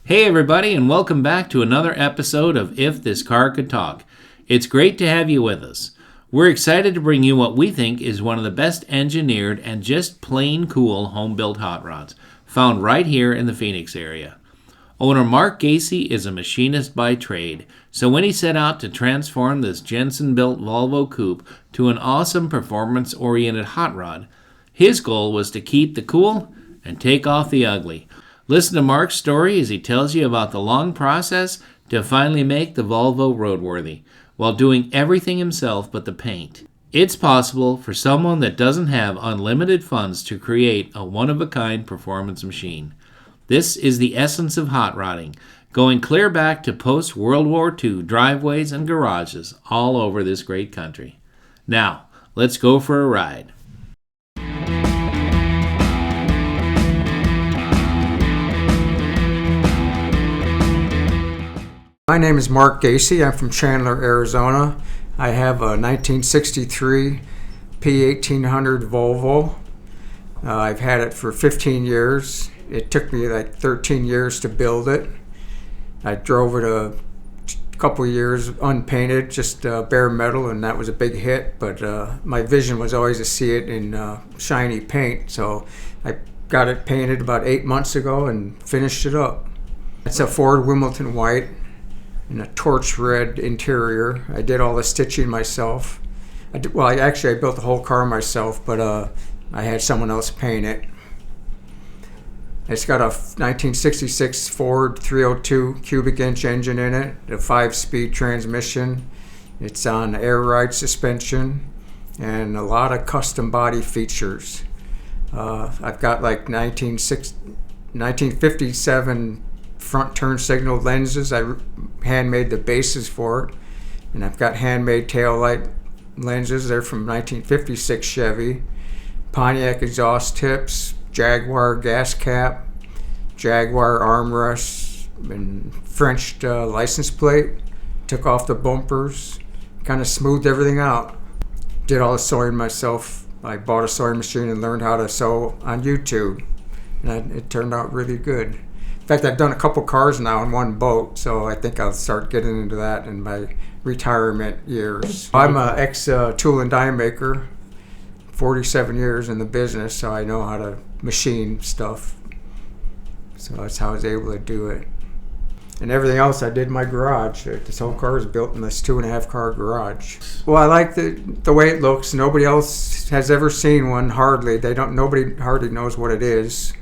Hey everybody, and welcome back to another episode of If This Car Could Talk. It's great to have you with us. We're excited to bring you what we think is one of the best engineered and just plain cool home-built hot rods, found right here in the Phoenix area. Owner Mark Gacy is a machinist by trade, so when he set out to transform this Jensen-built Volvo coupe to an awesome performance-oriented hot rod, his goal was to keep the cool and take off the ugly. Listen to Mark's story as he tells you about the long process to finally make the Volvo roadworthy, while doing everything himself but the paint. It's possible for someone that doesn't have unlimited funds to create a one-of-a-kind performance machine. This is the essence of hot rodding, going clear back to post-World War II driveways and garages all over this great country. Now, let's go for a ride. My name is Mark Gacy. I'm from Chandler, Arizona. I have a 1963 P1800 Volvo. I've had it for 15 years. It took me like 13 years to build it. I drove it a couple of years unpainted, just bare metal, and that was a big hit. But my vision was always to see it in shiny paint, so I got it painted about 8 months ago and finished it up. It's a Ford Wimbledon white and a torch red interior. I did all the stitching myself. I built the whole car myself, but I had someone else paint it. It's got a 1966 Ford 302 cubic inch engine in it, a 5-speed transmission. It's on air ride suspension and a lot of custom body features. I've got like 1957 front turn signal lenses. I handmade the bases for it, and I've got handmade taillight lenses. They're from 1956 Chevy. Pontiac exhaust tips, Jaguar gas cap, Jaguar armrest, and French license plate. Took off the bumpers, kind of smoothed everything out. Did all the sewing myself. I bought a sewing machine and learned how to sew on YouTube, and it turned out really good. In fact, I've done a couple cars now in one boat, so I think I'll start getting into that in my retirement years. I'm an ex-tool and die maker, 47 years in the business, so I know how to machine stuff. So that's how I was able to do it. And everything else I did in my garage. This whole car is built in this 2.5 car garage. Well, I like the way it looks. Nobody else has ever seen one, hardly. Nobody hardly knows what it is.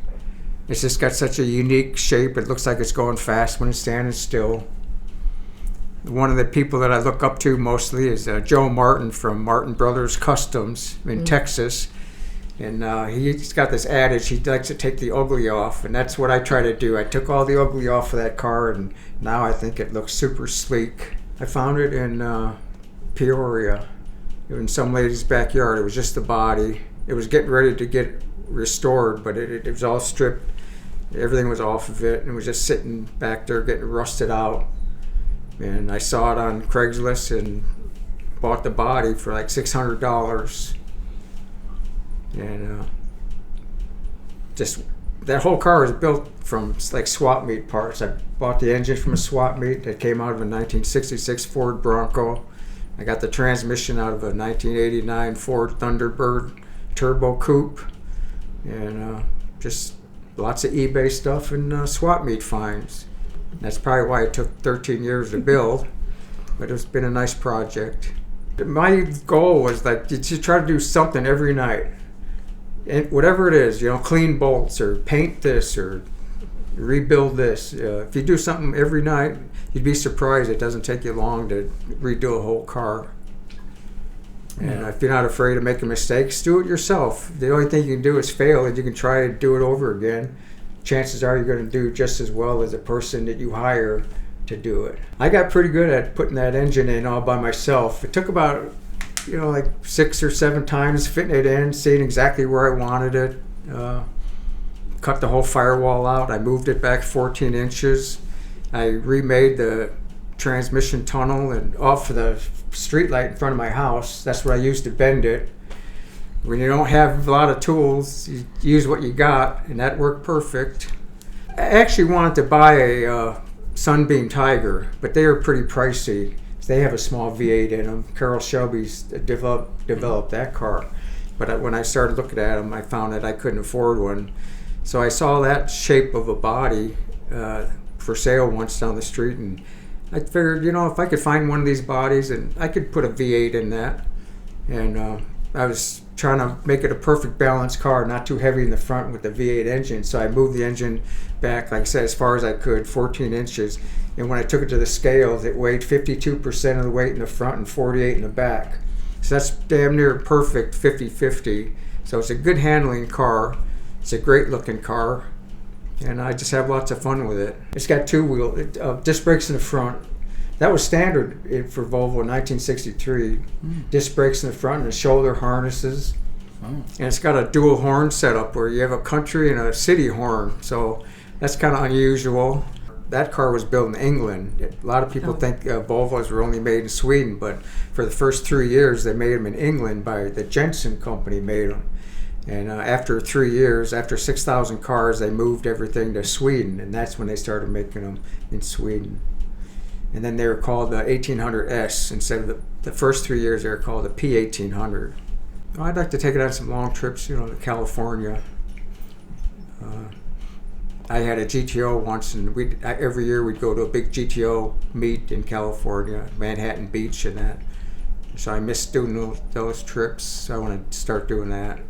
It's just got such a unique shape. It looks like it's going fast when it's standing still. One of the people that I look up to mostly is Joe Martin from Martin Brothers Customs in Texas. And he's got this adage, he likes to take the ugly off, and that's what I try to do. I took all the ugly off of that car, and now I think it looks super sleek. I found it in Peoria, in some lady's backyard. It was just the body. It was getting ready to get restored, but it was all stripped. Everything was off of it, and it was just sitting back there getting rusted out. And I saw it on Craigslist and bought the body for like $600. And just that whole car was built from like swap meet parts. I bought the engine from a swap meet that came out of a 1966 Ford Bronco. I got the transmission out of a 1989 Ford Thunderbird turbo coupe, and just lots of eBay stuff and swap meet finds. That's probably why it took 13 years to build, but it's been a nice project. My goal was like to try to do something every night, and whatever it is, clean bolts or paint this or rebuild this. If you do something every night, you'd be surprised it doesn't take you long to redo a whole car. And if you're not afraid of making mistakes, do it yourself. The only thing you can do is fail, and you can try to do it over again. Chances are you're going to do just as well as the person that you hire to do it. I got pretty good at putting that engine in all by myself. It took about, like 6 or 7 times fitting it in, seeing exactly where I wanted it. Cut the whole firewall out. I moved it back 14 inches. I remade the transmission tunnel and off of the street light in front of my house. That's what I used to bend it. When you don't have a lot of tools, you use what you got, and that worked perfect. actually wanted to buy a Sunbeam Tiger, but they are pretty pricey. They have a small V8 in them. Carroll Shelby's developed that car. But when I started looking at them, I found that I couldn't afford one. So I saw that shape of a body for sale once down the street, and I figured, if I could find one of these bodies, and I could put a V8 in that. And I was trying to make it a perfect balanced car, not too heavy in the front with the V8 engine. So I moved the engine back, like I said, as far as I could, 14 inches. And when I took it to the scales, it weighed 52% of the weight in the front and 48 in the back. So that's damn near perfect 50-50. So it's a good handling car. It's a great looking car. And I just have lots of fun with it. It's got two-wheel disc brakes in the front. That was standard for Volvo in 1963. Disc brakes in the front and shoulder harnesses. And it's got a dual horn setup where you have a country and a city horn. So that's kind of unusual. That car was built in England. A lot of people think Volvos were only made in Sweden, but for the first 3 years they made them in England by the Jensen company made them. And after 3 years, after 6,000 cars, they moved everything to Sweden, and that's when they started making them in Sweden. And then they were called the 1800S instead of the first 3 years. They were called the P1800. Well, I'd like to take it on some long trips, to California. I had a GTO once, and every year we'd go to a big GTO meet in California, Manhattan Beach and that. So I missed doing those trips, so I want to start doing that.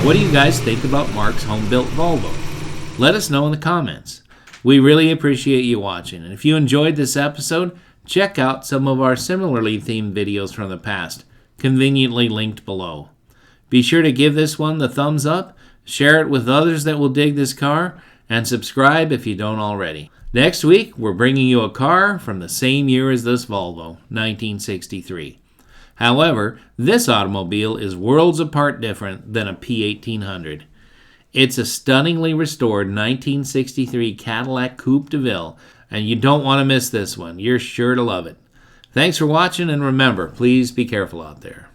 What do you guys think about Mark's home-built Volvo? Let us know in the comments. We really appreciate you watching, and if you enjoyed this episode, check out some of our similarly themed videos from the past, conveniently linked below. Be sure to give this one the thumbs up, share it with others that will dig this car, and subscribe if you don't already. Next week, we're bringing you a car from the same year as this Volvo, 1963. However, this automobile is worlds apart different than a P1800. It's a stunningly restored 1963 Cadillac Coupe de Ville, and you don't want to miss this one. You're sure to love it. Thanks for watching, and remember, please be careful out there.